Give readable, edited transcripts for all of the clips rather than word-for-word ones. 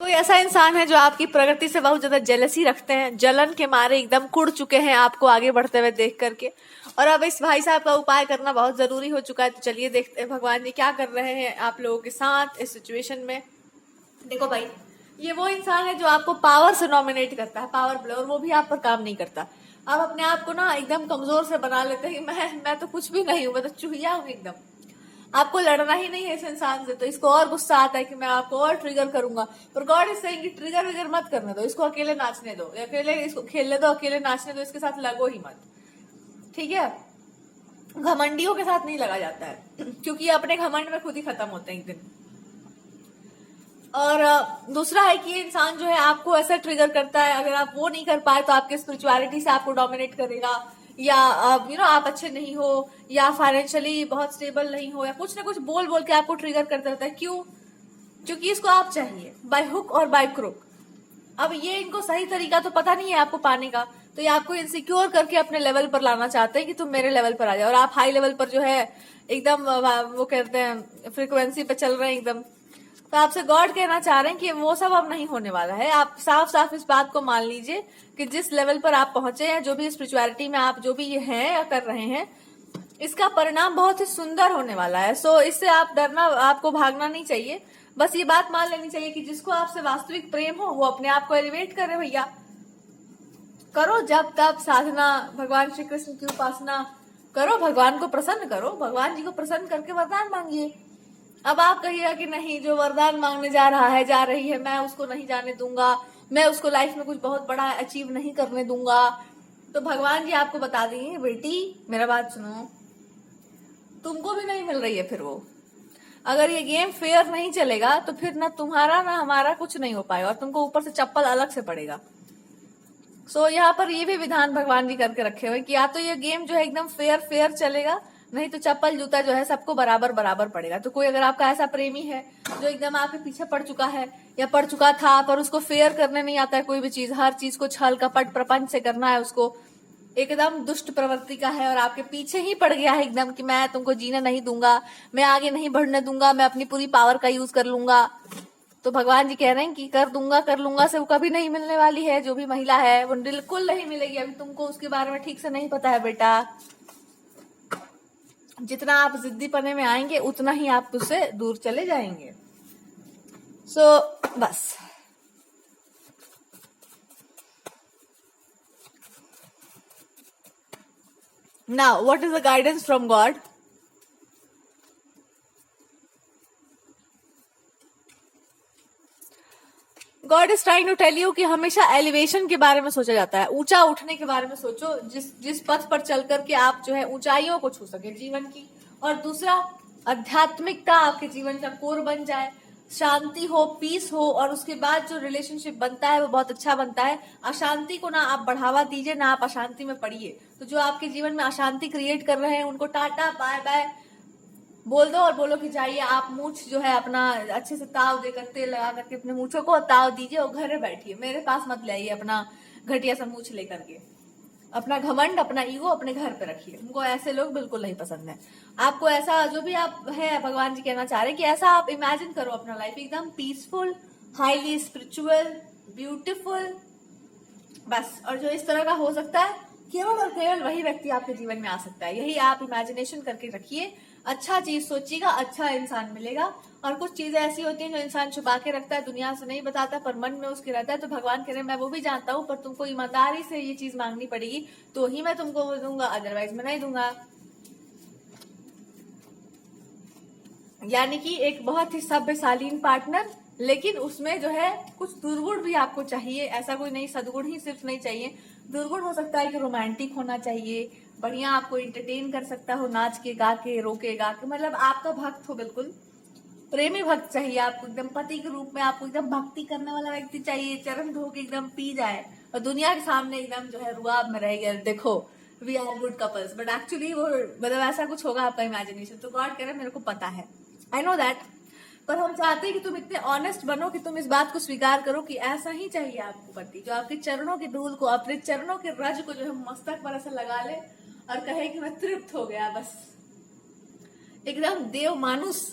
कोई ऐसा इंसान है जो आपकी प्रगति से बहुत ज्यादा जेलसी रखते हैं, जलन के मारे एकदम कुड़ चुके हैं आपको आगे बढ़ते हुए देख करके। और अब इस भाई साहब का उपाय करना बहुत जरूरी हो चुका है। तो चलिए देखते हैं भगवान जी क्या कर रहे हैं आप लोगों के साथ इस सिचुएशन में। देखो भाई, ये वो इंसान है जो आपको पावर से नॉमिनेट करता है, पावर प्ले, और वो भी आप पर काम नहीं करता। आप अपने आप को ना एकदम कमजोर से बना लेते हैं कि मैं तो कुछ भी नहीं हूं, मैं तो चूहिया हूं एकदम। आपको लड़ना ही नहीं है इस इंसान से, तो इसको और गुस्सा आता है कि मैं आपको और ट्रिगर करूंगा। पर गॉड इज सेइंग कि ट्रिगर विगर मत करने दो, इसको अकेले नाचने दो, अकेले इसको खेलने दो, अकेले नाचने दो, इसके साथ लगो ही मत। ठीक है, घमंडियों के साथ नहीं लगा जाता है क्योंकि ये अपने घमंड में खुद ही खत्म होते हैं एक दिन। और दूसरा है कि ये इंसान जो है आपको ऐसा ट्रिगर करता है, अगर आप वो नहीं कर पाए तो आपके स्पिरिचुअलिटी से आपको डोमिनेट करेगा, या आप अच्छे नहीं हो, या फाइनेंशियली बहुत स्टेबल नहीं हो, या कुछ ना कुछ बोल बोल के आपको ट्रिगर करता रहता है। क्यों? क्योंकि इसको आप चाहिए बाय हुक और बाय क्रुक। अब ये इनको सही तरीका तो पता नहीं है आपको पाने का, तो ये आपको इनसिक्योर करके अपने लेवल पर लाना चाहते हैं कि तुम मेरे लेवल पर आ जाओ, और आप हाई लेवल पर जो है एकदम वो कहते हैं फ्रीक्वेंसी पे चल रहे हैं एकदम। तो आपसे गॉड कहना चाह रहे हैं कि वो सब अब नहीं होने वाला है। आप साफ साफ इस बात को मान लीजिए कि जिस लेवल पर आप पहुंचे हैं, जो भी स्पिरिचुअलिटी में आप जो भी ये हैं या कर रहे हैं, इसका परिणाम बहुत ही सुंदर होने वाला है। सो इससे आप डरना, आपको भागना नहीं चाहिए। बस ये बात मान लेनी चाहिए कि जिसको आपसे वास्तविक प्रेम हो वो अपने आप को एलिवेट करे। भैया करो जब तब साधना, भगवान श्री कृष्ण की उपासना करो, भगवान को प्रसन्न करो, भगवान जी को प्रसन्न करके वरदान मांगिए। अब आप कहिएगा कि नहीं, जो वरदान मांगने जा रहा है, जा रही है, मैं उसको नहीं जाने दूंगा, मैं उसको लाइफ में कुछ बहुत बड़ा अचीव नहीं करने दूंगा। तो भगवान जी आपको बता देंगे, बेटी मेरा बात सुनो, तुमको भी नहीं मिल रही है फिर वो। अगर ये गेम फेयर नहीं चलेगा तो फिर ना तुम्हारा ना हमारा कुछ नहीं हो पाएगा, और तुमको ऊपर से चप्पल अलग से पड़ेगा। सो यहाँ पर ये भी विधान भगवान जी करके रखे हुए कि या तो ये गेम जो है एकदम फेयर फेयर चलेगा, नहीं तो चप्पल जूता जो है सबको बराबर बराबर पड़ेगा। तो कोई अगर आपका ऐसा प्रेमी है जो एकदम आपके पीछे पड़ चुका है या पड़ चुका था, पर उसको फेयर करने नहीं आता है कोई भी चीज, हर चीज को छल कपट प्रपंच से करना है उसको, एकदम दुष्ट प्रवृत्ति का है, और आपके पीछे ही पड़ गया है एकदम कि मैं तुमको जीने नहीं दूंगा, मैं आगे नहीं बढ़ने दूंगा, मैं अपनी पूरी पावर का यूज कर लूंगा, तो भगवान जी कह रहे हैं कि कर लूंगा से वो कभी नहीं मिलने वाली है। जो भी महिला है वो बिल्कुल नहीं मिलेगी। अभी तुमको उसके बारे में ठीक से नहीं पता है बेटा। जितना आप जिद्दी पने में आएंगे उतना ही आप उससे दूर चले जाएंगे। बस now what is the guidance from God? God is trying to tell you कि हमेशा एलिवेशन के बारे में सोचा जाता है, ऊंचा उठने के बारे में सोचो, जिस पथ पर चल करके आप जो है ऊंचाइयों को छू सके जीवन की। और दूसरा, आध्यात्मिकता आपके जीवन का कोर बन जाए, शांति हो, पीस हो, और उसके बाद जो रिलेशनशिप बनता है वो बहुत अच्छा बनता है। अशांति को ना आप बढ़ावा दीजिए, ना आप अशांति में पड़िए। तो जो आपके जीवन में अशांति क्रिएट कर रहे हैं उनको टाटा बाय बाय बोल दो, और बोलो कि जाइए आप मूछ जो है अपना अच्छे से ताव देकर, तेल लगा करके अपने मूछों को ताव दीजिए और घर में बैठिए, मेरे पास मत ले आइए अपना घटिया सा मूछ लेकर के। अपना घमंड, अपना ईगो अपने घर पे रखिए। हमको ऐसे लोग बिल्कुल नहीं पसंद है। आपको ऐसा जो भी आप है, भगवान जी कहना चाह रहे हैं कि ऐसा आप इमेजिन करो अपना लाइफ एकदम पीसफुल, हाईली स्पिरिचुअल, ब्यूटीफुल, बस। और जो इस तरह का हो सकता है, केवल और केवल वही व्यक्ति आपके जीवन में आ सकता है। यही आप इमेजिनेशन करके रखिए, अच्छा चीज सोचिएगा, अच्छा इंसान मिलेगा। और कुछ चीजें ऐसी होती हैं जो इंसान छुपा के रखता है, दुनिया से नहीं बताता, पर मन में उसके रहता है। तो भगवान कह रहे हैं मैं वो भी जानता हूँ, पर तुमको ईमानदारी से ये चीज मांगनी पड़ेगी तो ही मैं तुमको वो दूंगा, अदरवाइज मैं नहीं दूंगा। यानी कि एक बहुत ही सभ्यशालीन पार्टनर, लेकिन उसमें जो है कुछ दुर्गुण भी आपको चाहिए। ऐसा कोई नहीं, सदगुण ही सिर्फ नहीं चाहिए, दुर्गुण हो सकता है कि रोमांटिक होना चाहिए, बढ़िया आपको इंटरटेन कर सकता हो, नाच के गा के रोके गा के, मतलब आपका भक्त हो, बिल्कुल प्रेमी भक्त चाहिए आपको, एकदम पति के रूप में आपको एकदम भक्ति करने वाला व्यक्ति चाहिए, चरण धो के एकदम पी जाए और दुनिया के सामने एकदम जो है रुआब में रह गया, देखो we are good couples. But actually वो मतलब ऐसा कुछ होगा आपका इमेजिनेशन। तो गॉड कह रहे मेरे को पता है, आई नो दैट, पर हम चाहते हैं कि तुम इतने ऑनेस्ट बनो कि तुम इस बात को स्वीकार करो कि ऐसा ही चाहिए आपको पति, जो आपके चरणों की धूल को, अपने चरणों के रज को जो है मस्तक पर ऐसा लगा ले और कहे कि मैं तृप्त हो गया, बस एकदम देव मानुस।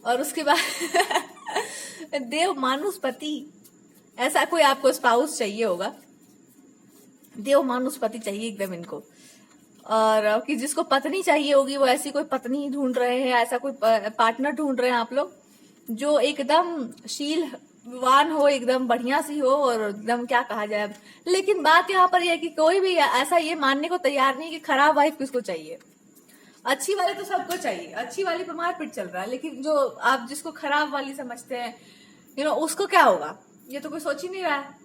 और उसके बाद देव मानुस पति, ऐसा कोई आपको स्पाउस चाहिए होगा, देव मानुष पति चाहिए एकदम इनको। और कि जिसको पत्नी चाहिए होगी वो ऐसी कोई पत्नी ढूंढ रहे हैं, ऐसा कोई पार्टनर ढूंढ रहे हैं आप लोग जो एकदम शीलवान हो, एकदम बढ़िया सी हो, और एकदम क्या कहा जाए। लेकिन बात यहाँ पर यह है कि कोई भी ऐसा ये मानने को तैयार नहीं कि खराब वाइफ किसको चाहिए। अच्छी वाली तो सबको चाहिए, अच्छी वाली पर मारपीट चल रहा है, लेकिन जो आप जिसको खराब वाली समझते हैं उसको क्या होगा, ये तो कोई सोच ही नहीं रहा है।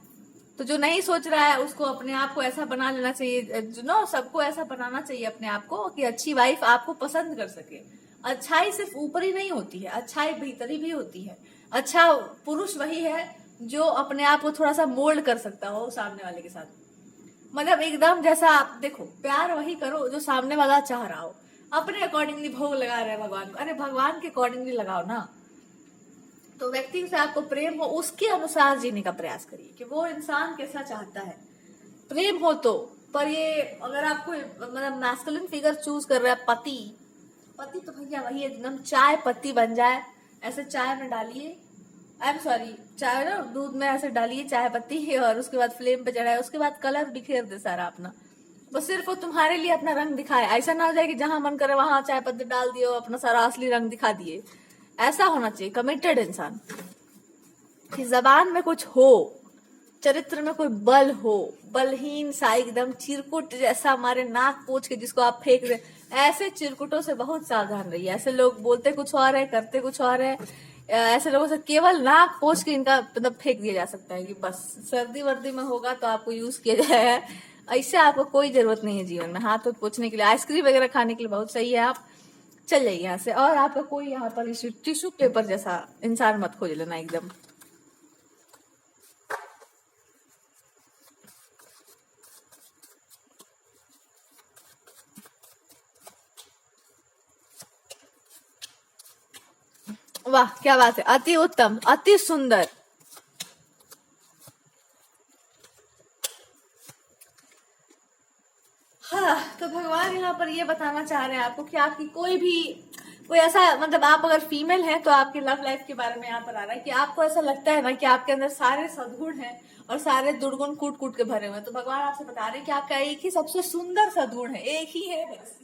तो जो नहीं सोच रहा है उसको अपने आप को ऐसा बना लेना चाहिए, सबको ऐसा बनाना चाहिए अपने आप को कि अच्छी वाइफ आपको पसंद कर सके। अच्छाई सिर्फ ऊपरी नहीं होती है, अच्छाई भीतरी भी होती है। अच्छा पुरुष वही है जो अपने आप को थोड़ा सा मोल्ड कर सकता हो सामने वाले के साथ, मतलब एकदम जैसा आप देखो, प्यार वही करो जो सामने वाला चाह रहा हो। अपने अकॉर्डिंगली भोग लगा रहे हैं भगवान को, अरे भगवान के अकॉर्डिंगली लगाओ ना। तो व्यक्ति से आपको प्रेम हो उसके अनुसार जीने का प्रयास करिए कि वो इंसान कैसा चाहता है। प्रेम हो तो, पर ये अगर आपको मतलब मैस्कुलिन फिगर चूज कर रहा है, पति तो भैया वही एकदम चाय पत्ती बन जाए, ऐसे चाय में डालिए, आई एम सॉरी, चाय ना दूध में ऐसे डालिए चाय पत्ती, और उसके बाद फ्लेम पे चढ़ाए, उसके बाद कलर बिखेर दे सारा अपना, बस सिर्फ वो तुम्हारे लिए अपना रंग दिखाए। ऐसा ना हो जाए कि जहां मन करे वहां चाय पत्ती डाल दियो, अपना सारा असली रंग दिखा दिए। ऐसा होना चाहिए कमिटेड इंसान कि जबान में कुछ हो, चरित्र में कोई बल हो, बलहीन सा एकदम चिरकुट जैसा हमारे नाक पोछ के जिसको आप फेंक दे, ऐसे चिरकुटों से बहुत सावधान रहिए। ऐसे लोग बोलते कुछ और है, करते कुछ और है। ऐसे लोगों से केवल नाक पोछ के इनका मतलब फेंक दिया जा सकता है कि बस सर्दी वर्दी में होगा तो आपको यूज किया जाए। ऐसे आपको कोई जरूरत नहीं है जीवन में। हाथ पोछने के लिए, आइसक्रीम वगैरह खाने के लिए बहुत सही है, आप चल जाइए यहाँ से। और आपका कोई यहाँ पर टिश्यू पेपर जैसा इंसान मत खोज लेना एकदम। वाह क्या बात है, अति उत्तम, अति सुंदर। हाँ, तो भगवान यहाँ पर ये बताना चाह रहे हैं आपको कि आपकी कोई ऐसा मतलब आप अगर फीमेल हैं तो आपकी लव लाइफ के बारे में यहाँ पर आ रहा है कि आपको ऐसा लगता है ना कि आपके अंदर सारे सद्गुण हैं और सारे दुर्गुण कूट कूट के भरे हुए हैं। तो भगवान आपसे बता रहे हैं कि आपका एक ही सबसे सुंदर सद्गुण है, एक ही है बस,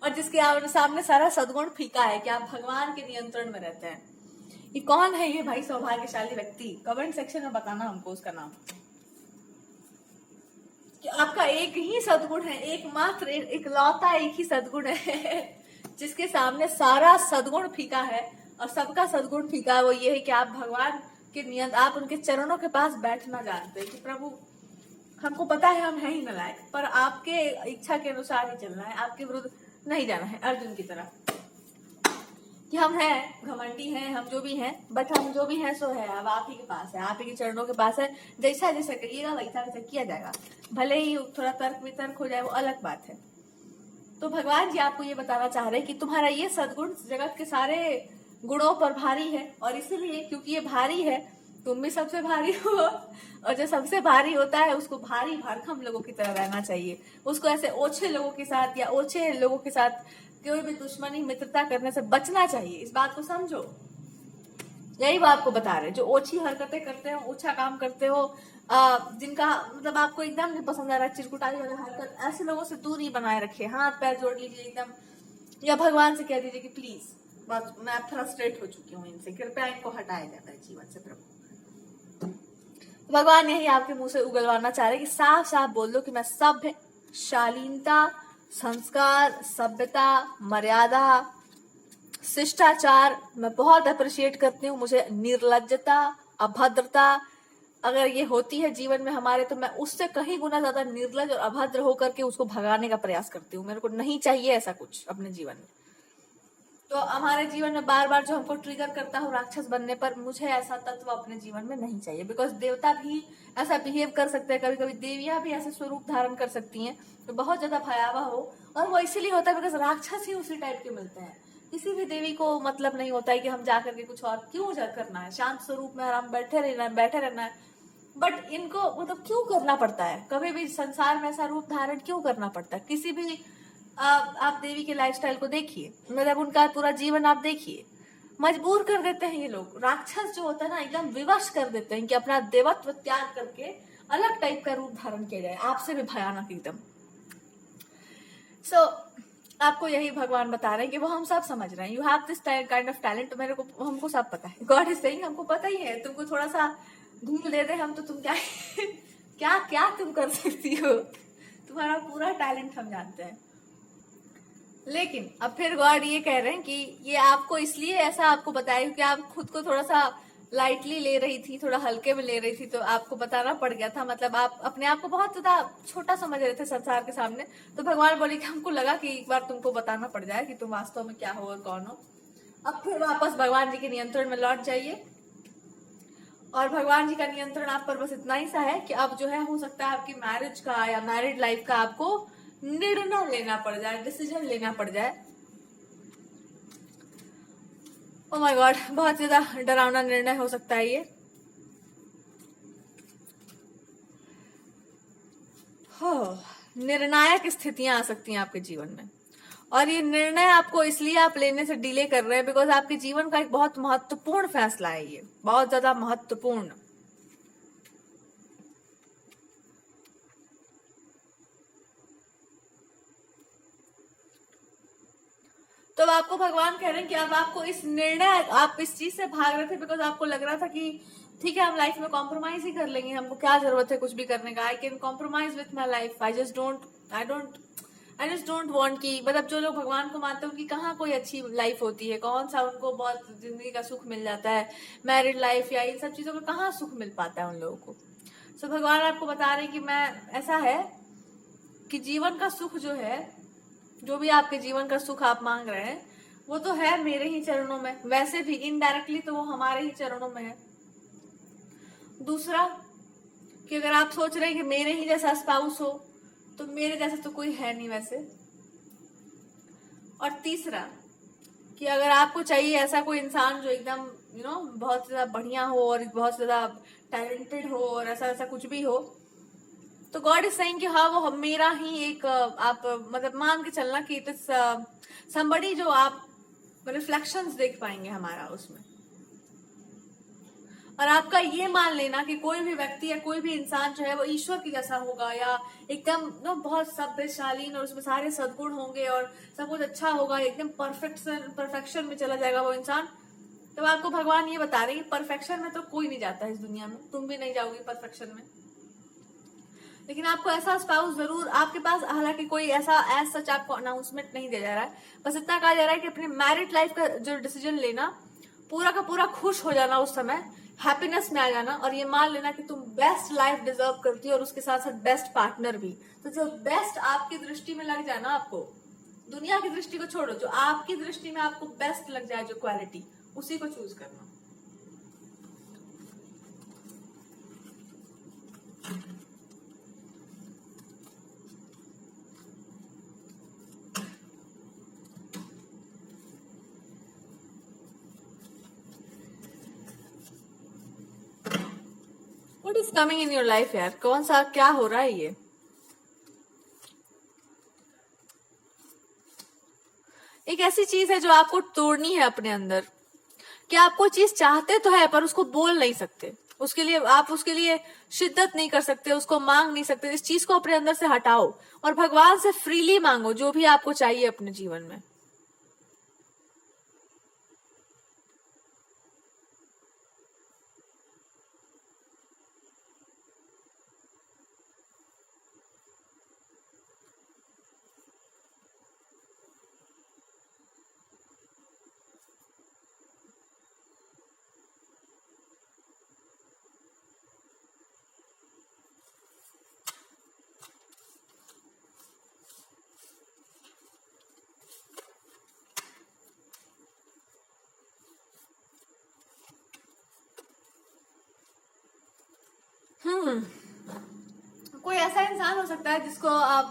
और जिसके आप सामने सारा सद्गुण फीका है कि आप भगवान के नियंत्रण में रहते हैं। ये कौन है ये भाई सौभाग्यशाली व्यक्ति? कमेंट सेक्शन में बताना हमको उसका नाम। कि आपका एक ही सद्गुण है, एकमात्र इकलौता एक ही सद्गुण है जिसके सामने सारा सद्गुण फीका है और सबका सद्गुण फीका है। वो ये है कि आप भगवान के आप उनके चरणों के पास बैठना जानते हैं कि प्रभु हमको पता है हम है ही नलायक, पर आपके इच्छा के अनुसार ही चलना है, आपके विरुद्ध नहीं जाना है। अर्जुन की तरह कि हम हैं, घमंडी हैं, हम जो भी हैं, बट हम जो भी हैं सो है अब आप ही के पास है, आप ही के चरणों के पास है। जैसा जैसा करिएगा वैसा वैसा किया जाएगा, भले ही थोड़ा तर्क वितर्क हो जाए वो अलग बात है। तो भगवान जी आपको ये बताना चाह रहे हैं कि तुम्हारा ये सद्गुण जगत के सारे गुणों पर भारी है, और इसीलिए क्योंकि ये भारी है तुम भी सबसे भारी हो, और जो सबसे भारी होता है उसको भारी भरकम लोगों की तरह रहना चाहिए। उसको ऐसे ओछे लोगों के साथ या ओछे लोगों के साथ कोई भी दुश्मनी मित्रता करने से बचना चाहिए। इस बात को समझो, यही वो आपको बता रहे, जो ओछी हरकतें करते हो, ओछा काम करते हो, जिनका मतलब आपको एकदम नहीं पसंद आ रहा, चिरकुटाई वाला हरकत, ऐसे लोगों से दूरी बनाए रखिए। हाथ पैर जोड़ लीजिए एकदम, या भगवान से कह दीजिए कि प्लीज बस मैं फ्रस्ट्रेट हो चुकी हूँ इनसे, कृपया इनको हटाया जाता है जीवन से प्रभु। भगवान यही आपके मुंह से उगलवाना चाह रहे कि साफ साफ बोल दो कि मैं सभ्य, शालीनता, संस्कार, सभ्यता, मर्यादा, शिष्टाचार मैं बहुत अप्रिशिएट करती हूँ। मुझे निर्लज्जता, अभद्रता अगर ये होती है जीवन में हमारे, तो मैं उससे कहीं गुना ज्यादा निर्लज और अभद्र होकर के उसको भगाने का प्रयास करती हूँ। मेरे को नहीं चाहिए ऐसा कुछ अपने जीवन में। तो हमारे जीवन में बार बार जो हमको ट्रिगर करता हो राक्षस बनने पर, मुझे ऐसा तत्व अपने जीवन में नहीं चाहिए। बिकॉज देवता भी ऐसा बिहेव कर सकते हैं, कभी कभी देवियां भी ऐसे स्वरूप धारण कर सकती हैं तो बहुत ज्यादा भयावह हो, और वो इसीलिए होता है बिकॉज राक्षस ही उसी टाइप के मिलते हैं। किसी भी देवी को मतलब नहीं होता है कि हम जाकर के कुछ और क्यों करना है, शांत स्वरूप में आराम बैठे रहना है। बट इनको मतलब क्यों करना पड़ता है, कभी भी संसार में ऐसा रूप धारण क्यों करना पड़ता है? किसी भी आप देवी के लाइफस्टाइल को देखिए, मतलब उनका पूरा जीवन आप देखिए, मजबूर कर देते हैं ये लोग। राक्षस जो होता है ना, एकदम विवश कर देते हैं कि अपना देवत्व त्याग करके अलग टाइप का रूप धारण किया जाए, आपसे भी भयानक एकदम। सो आपको यही भगवान बता रहे हैं कि वो हम सब समझ रहे हैं, you have this kind of talent, मेरे को हमको सब पता है। गॉड इज सेइंग हमको पता ही है, तुमको थोड़ा सा धूल दे दे हम तो तुम क्या क्या क्या तुम कर सकती हो, तुम्हारा पूरा टैलेंट हम जानते हैं। लेकिन अब फिर गॉड ये कह रहे हैं कि ये आपको इसलिए ऐसा आपको बताया क्योंकि आप खुद को थोड़ा सा लाइटली ले रही थी, थोड़ा हल्के में ले रही थी, तो आपको बताना पड़ गया था। मतलब आप अपने आप को बहुत ज्यादा छोटा समझ रहे थे संसार के सामने, तो भगवान बोले कि हमको लगा कि एक बार तुमको बताना पड़ जाए कि तुम वास्तव में क्या हो और कौन हो। अब फिर वापस भगवान जी के नियंत्रण में लौट जाइए, और भगवान जी का नियंत्रण आप पर बस इतना ही सा है कि अब जो है हो सकता है आपकी मैरिज का या मैरिड लाइफ का आपको निर्णय लेना पड़ जाए, डिसीजन लेना पड़ जाए। ओह माय गॉड, बहुत ज्यादा डरावना निर्णय हो सकता है ये। हो निर्णायक स्थितियां आ सकती हैं आपके जीवन में, और ये निर्णय आपको इसलिए आप लेने से डिले कर रहे हैं बिकॉज आपके जीवन का एक बहुत महत्वपूर्ण फैसला है, ये बहुत ज्यादा महत्वपूर्ण। तो अब आपको भगवान कह रहे हैं कि अब आपको इस निर्णय, आप इस चीज से भाग रहे थे बिकॉज आपको लग रहा था कि ठीक है हम लाइफ में कॉम्प्रोमाइज ही कर लेंगे, हमको क्या जरूरत है कुछ भी करने का, I can compromise with my life, I just don't want की। मतलब जो लोग भगवान को मानते हैं उनकी कहाँ कोई अच्छी लाइफ होती है, कौन सा उनको बहुत जिंदगी का सुख मिल जाता है, मैरिड लाइफ या इन सब चीजों का कहाँ सुख मिल पाता है उन लोगों को। सो भगवान आपको बता रहे हैं कि मैं ऐसा है कि जीवन का सुख जो है, जो भी आपके जीवन का सुख आप मांग रहे हैं वो तो है मेरे ही चरणों में, वैसे भी इनडायरेक्टली तो वो हमारे ही चरणों में है। दूसरा कि अगर आप सोच रहे हैं कि मेरे ही जैसा स्पाउस हो तो मेरे जैसा तो कोई है नहीं वैसे। और तीसरा कि अगर आपको चाहिए ऐसा कोई इंसान जो एकदम बहुत ज्यादा बढ़िया हो और बहुत ज्यादा टैलेंटेड हो और ऐसा ऐसा कुछ भी हो, तो गॉड इज सेइंग कि हाँ वो मेरा ही एक आप मतलब मान के चलना कि इट इज समबडी जो आप रिफ्लेक्शंस देख पाएंगे हमारा उसमें। और आपका ये मान लेना कि कोई भी व्यक्ति या कोई भी इंसान जो है वो ईश्वर की जैसा होगा या एकदम बहुत सभ्यशालीन और उसमें सारे सद्गुण होंगे और सब कुछ अच्छा होगा, एकदम परफेक्शन में चला जाएगा वो इंसान। तो आपको भगवान ये बता रहे हैं कि परफेक्शन में तो कोई नहीं जाता इस दुनिया में, तुम भी नहीं जाओगे परफेक्शन में। लेकिन आपको ऐसा स्पाउस जरूर आपके पास, हालांकि कोई ऐसा एज सच आपको अनाउंसमेंट नहीं दिया जा रहा है, बस इतना कहा जा रहा है कि अपने मैरिड लाइफ का जो डिसीजन लेना, पूरा का पूरा खुश हो जाना उस समय, हैप्पीनेस में आ जाना और ये मान लेना कि तुम बेस्ट लाइफ डिजर्व करती हो और उसके साथ साथ बेस्ट पार्टनर भी। तो जो बेस्ट आपकी दृष्टि में लग जाए ना, आपको दुनिया की दृष्टि को छोड़ो, जो आपकी दृष्टि में आपको बेस्ट लग जाए जो क्वालिटी, उसी को चूज करना। What is coming in your life यार, कौन सा क्या हो रहा है ये? एक ऐसी चीज है जो आपको तोड़नी है अपने अंदर, कि आप कोई चीज चाहते तो है पर उसको बोल नहीं सकते, उसके लिए आप उसके लिए शिद्दत नहीं कर सकते, उसको मांग नहीं सकते। इस चीज को अपने अंदर से हटाओ और भगवान से फ्रीली मांगो जो भी आपको चाहिए अपने जीवन में। कोई ऐसा इंसान हो सकता है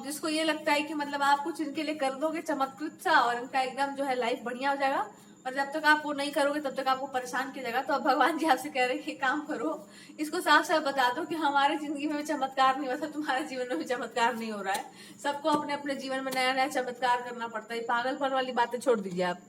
जिसको ये लगता है कि मतलब आप कुछ इनके लिए कर दोगे चमत्कृत सा और इनका एकदम जो है लाइफ बढ़िया हो जाएगा, और जब तक आप वो नहीं करोगे तब तक आपको परेशान किया जाएगा। तो अब भगवान जी आपसे कह रहे हैं कि काम करो, इसको साफ साफ बता दो कि हमारे जिंदगी में भी चमत्कार नहीं हुआ था, तुम्हारे जीवन में भी चमत्कार नहीं हो रहा है। सबको अपने अपने जीवन में नया नया चमत्कार करना पड़ता है, पागलपन वाली बातें छोड़ दीजिए आप।